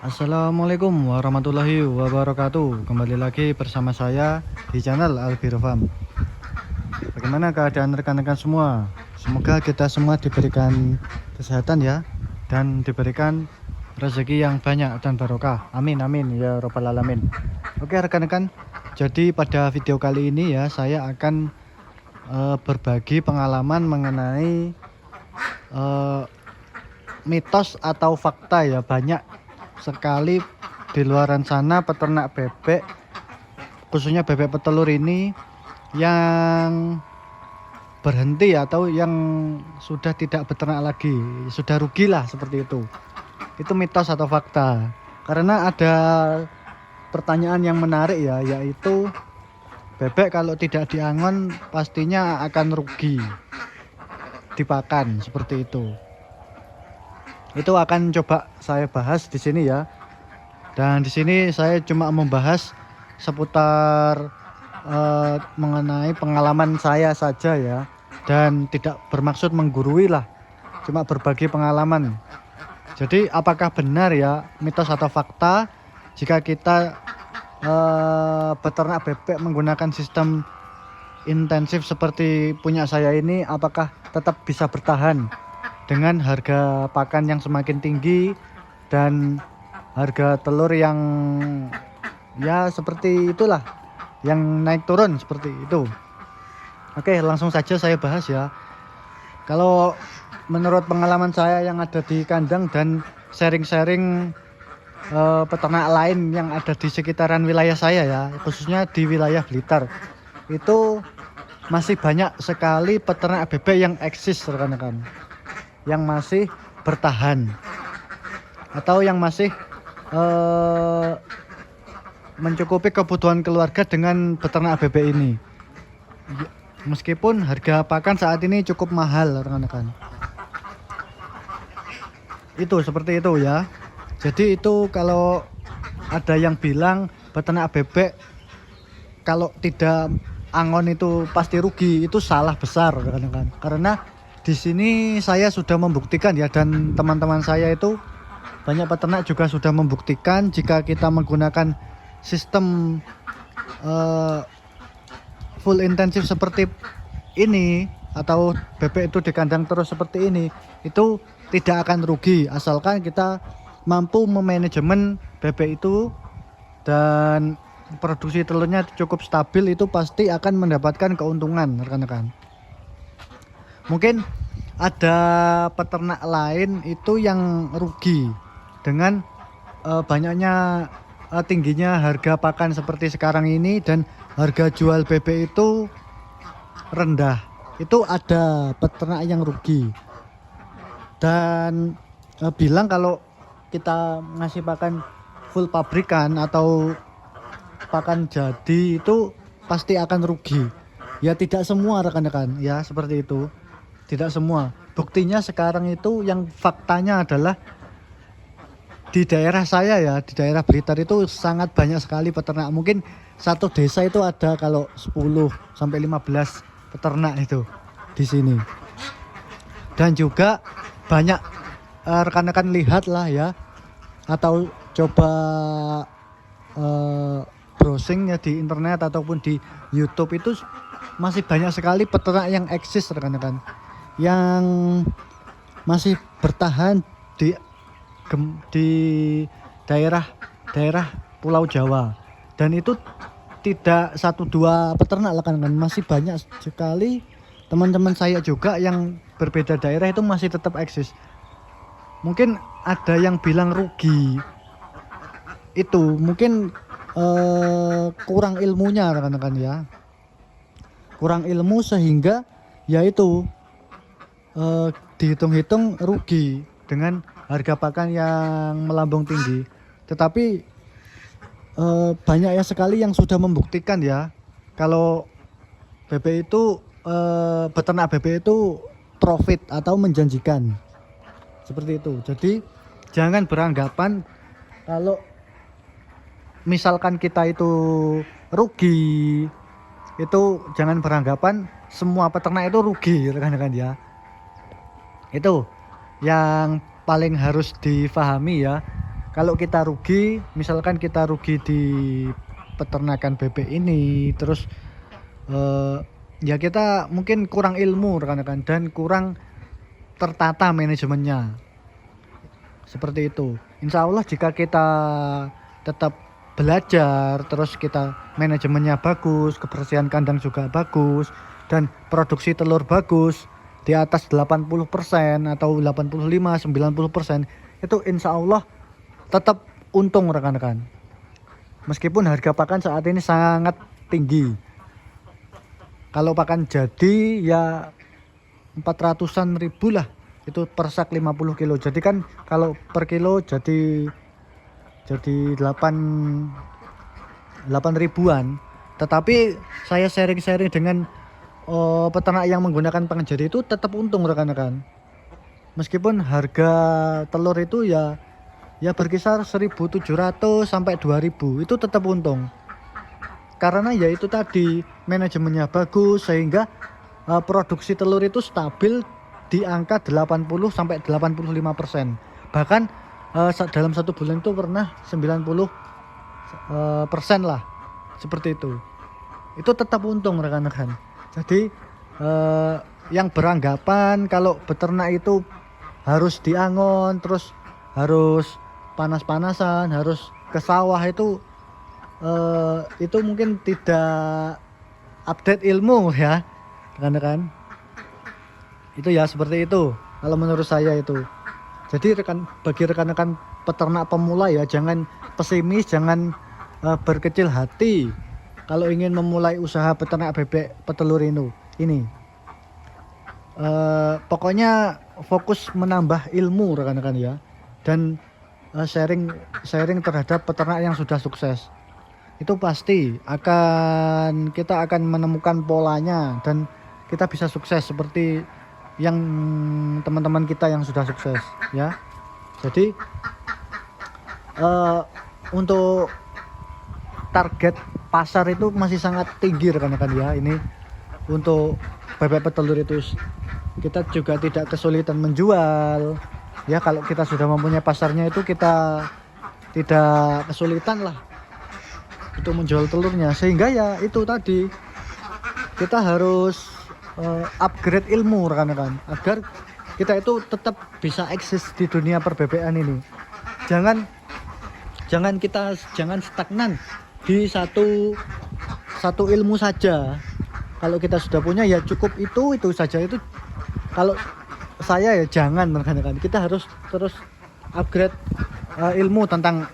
Assalamualaikum warahmatullahi wabarakatuh. Kembali lagi bersama saya di channel Albiro Farm. Bagaimana keadaan rekan-rekan semua? Semoga kita semua diberikan kesehatan ya, dan diberikan rezeki yang banyak dan barokah. Amin amin ya robbal alamin. Oke rekan-rekan, jadi pada video kali ini ya saya akan berbagi pengalaman mengenai mitos atau fakta ya. Banyak sekali di luaran sana peternak bebek, khususnya bebek petelur ini, yang berhenti atau yang sudah tidak beternak lagi, sudah rugi lah seperti itu. Itu mitos atau fakta. Karena ada pertanyaan yang menarik ya, yaitu bebek kalau tidak diangon pastinya akan rugi dipakan, seperti itu. Itu akan coba saya bahas di sini ya. Dan di sini saya cuma membahas seputar mengenai pengalaman saya saja ya, dan tidak bermaksud menggurui lah, cuma berbagi pengalaman. Jadi apakah benar ya mitos atau fakta jika kita beternak bebek menggunakan sistem intensif seperti punya saya ini, apakah tetap bisa bertahan dengan harga pakan yang semakin tinggi dan harga telur yang ya seperti itulah, yang naik turun seperti itu. Oke, langsung saja saya bahas ya. Kalau menurut pengalaman saya yang ada di kandang dan sharing-sharing peternak lain yang ada di sekitaran wilayah saya ya, khususnya di wilayah Blitar, itu masih banyak sekali peternak bebek yang eksis rekan-rekan, yang masih bertahan atau yang masih mencukupi kebutuhan keluarga dengan beternak bebek ini. Meskipun harga pakan saat ini cukup mahal rekan-rekan. Itu seperti itu ya. Jadi itu kalau ada yang bilang beternak bebek kalau tidak angon itu pasti rugi, itu salah besar rekan-rekan. Karena di sini saya sudah membuktikan ya, dan teman-teman saya itu banyak peternak juga sudah membuktikan jika kita menggunakan sistem full intensif seperti ini, atau bebek itu di kandang terus seperti ini, itu tidak akan rugi asalkan kita mampu memanajemen bebek itu dan produksi telurnya cukup stabil. Itu pasti akan mendapatkan keuntungan rekan-rekan. Mungkin ada peternak lain itu yang rugi dengan banyaknya tingginya harga pakan seperti sekarang ini, dan harga jual bebek itu rendah. Itu ada peternak yang rugi dan bilang kalau kita ngasih pakan full pabrikan atau pakan jadi itu pasti akan rugi. Ya tidak semua rekan-rekan ya, seperti itu. Tidak semua. Buktinya sekarang itu yang faktanya adalah di daerah saya ya, di daerah Blitar itu sangat banyak sekali peternak. Mungkin satu desa itu ada kalau 10 sampai 15 peternak itu di sini. Dan juga banyak rekan-rekan lihat lah ya, atau coba browsing ya di internet ataupun di YouTube, itu masih banyak sekali peternak yang eksis rekan-rekan, yang masih bertahan di daerah Pulau Jawa. Dan itu tidak 1-2 peternak rekan-rekan, masih banyak sekali teman-teman saya juga yang berbeda daerah itu masih tetap eksis. Mungkin ada yang bilang rugi, itu mungkin kurang ilmunya rekan-rekan ya, kurang ilmu sehingga yaitu dihitung-hitung rugi dengan harga pakan yang melambung tinggi. Tetapi banyak ya sekali yang sudah membuktikan ya kalau bebek itu beternak bebek itu profit atau menjanjikan seperti itu. Jadi jangan beranggapan kalau misalkan kita itu rugi, itu jangan beranggapan semua peternak itu rugi rekan-rekan ya. Itu yang paling harus difahami ya. kalau kita rugi, misalkan kita rugi di peternakan bebek ini, terus ya kita mungkin kurang ilmu rekan-rekan dan kurang tertata manajemennya. Seperti itu. Insya Allah jika kita tetap belajar, terus kita manajemennya bagus, kebersihan kandang juga bagus, dan produksi telur bagus di atas 80% atau 85-90%, itu insya Allah tetap untung rekan-rekan. Meskipun harga pakan saat ini sangat tinggi. Kalau pakan jadi ya 400-an ribu lah, itu per sak 50 kilo. Jadi kan kalau per kilo jadi 8 ribuan. Tetapi saya sharing-sharing dengan peternak yang menggunakan pakan jadi itu tetap untung rekan-rekan. Meskipun harga telur itu ya berkisar 1.700 sampai 2.000, itu tetap untung. Karena ya itu tadi manajemennya bagus sehingga produksi telur itu stabil di angka 80 sampai 85%. Bahkan dalam satu bulan itu pernah 90% lah, seperti itu. Itu tetap untung rekan-rekan. Jadi yang beranggapan kalau beternak itu harus diangon, terus harus panas-panasan, harus ke sawah, itu mungkin tidak update ilmu ya rekan-rekan. Itu ya seperti itu kalau menurut saya itu. Jadi bagi rekan-rekan peternak pemula ya jangan pesimis, jangan berkecil hati kalau ingin memulai usaha peternak bebek petelur ini. Pokoknya fokus menambah ilmu rekan-rekan ya, dan sharing terhadap peternak yang sudah sukses. Itu pasti kita akan menemukan polanya dan kita bisa sukses seperti yang teman-teman kita yang sudah sukses ya. Jadi untuk target pasar itu masih sangat tinggi rekan-rekan ya. Ini untuk bebek petelur itu kita juga tidak kesulitan menjual ya. Kalau kita sudah mempunyai pasarnya itu kita tidak kesulitan lah untuk menjual telurnya. Sehingga ya itu tadi kita harus upgrade ilmu rekan-rekan agar kita itu tetap bisa eksis di dunia perbebekan ini. Jangan stagnan di satu ilmu saja. Kalau kita sudah punya ya cukup itu saja. Itu kalau saya ya jangan rekan-rekan. Kita harus terus upgrade ilmu tentang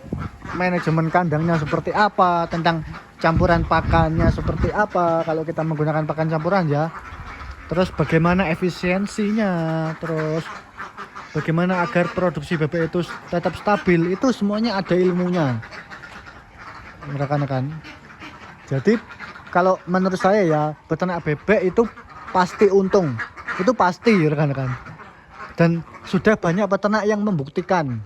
manajemen kandangnya seperti apa, tentang campuran pakannya seperti apa kalau kita menggunakan pakan campuran ya. Terus bagaimana efisiensinya, terus bagaimana agar produksi bebek itu tetap stabil, itu semuanya ada ilmunya rekan-rekan. Jadi kalau menurut saya ya peternak bebek itu pasti untung, itu pasti rekan-rekan. Dan sudah banyak peternak yang membuktikan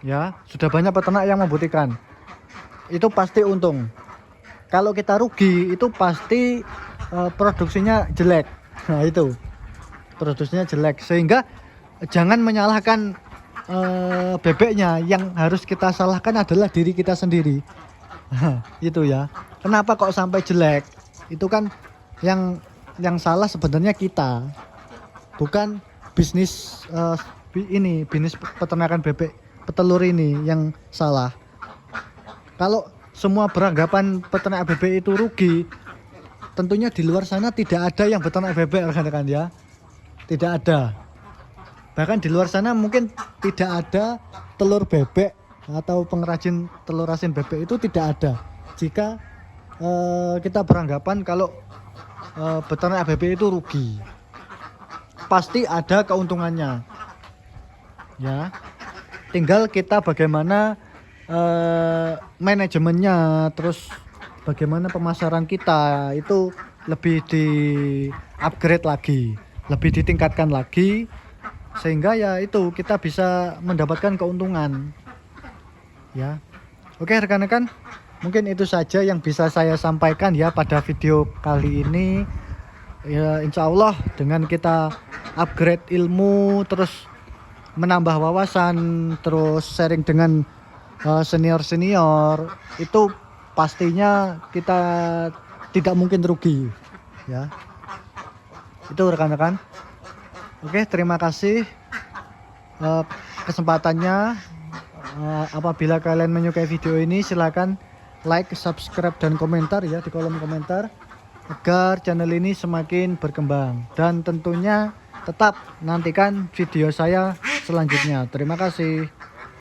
ya, sudah banyak peternak yang membuktikan itu pasti untung. Kalau kita rugi itu pasti produksinya jelek. Nah itu produksinya jelek, sehingga jangan menyalahkan bebeknya. Yang harus kita salahkan adalah diri kita sendiri. Itu ya, kenapa kok sampai jelek? Itu kan yang salah sebenarnya kita, bukan bisnis bisnis peternakan bebek petelur ini yang salah. Kalau semua beranggapan peternak bebek itu rugi, tentunya di luar sana tidak ada yang beternak bebek rekan-rekan ya. Tidak ada. Bahkan di luar sana mungkin tidak ada telur bebek atau pengrajin telur asin bebek itu tidak ada. Jika kita beranggapan kalau beternak bebek itu rugi, pasti ada keuntungannya. Ya. Tinggal kita bagaimana manajemennya, terus bagaimana pemasaran kita itu lebih di upgrade lagi, lebih ditingkatkan lagi, sehingga ya itu kita bisa mendapatkan keuntungan ya. Oke rekan-rekan, mungkin itu saja yang bisa saya sampaikan ya pada video kali ini ya. Insya Allah dengan kita upgrade ilmu, terus menambah wawasan, terus sharing dengan senior-senior, itu pastinya kita tidak mungkin rugi ya. Itu rekan-rekan. Oke, terima kasih kesempatannya. Apabila kalian menyukai video ini, silakan like, subscribe, dan komentar ya di kolom komentar agar channel ini semakin berkembang, dan tentunya tetap nantikan video saya selanjutnya. Terima kasih.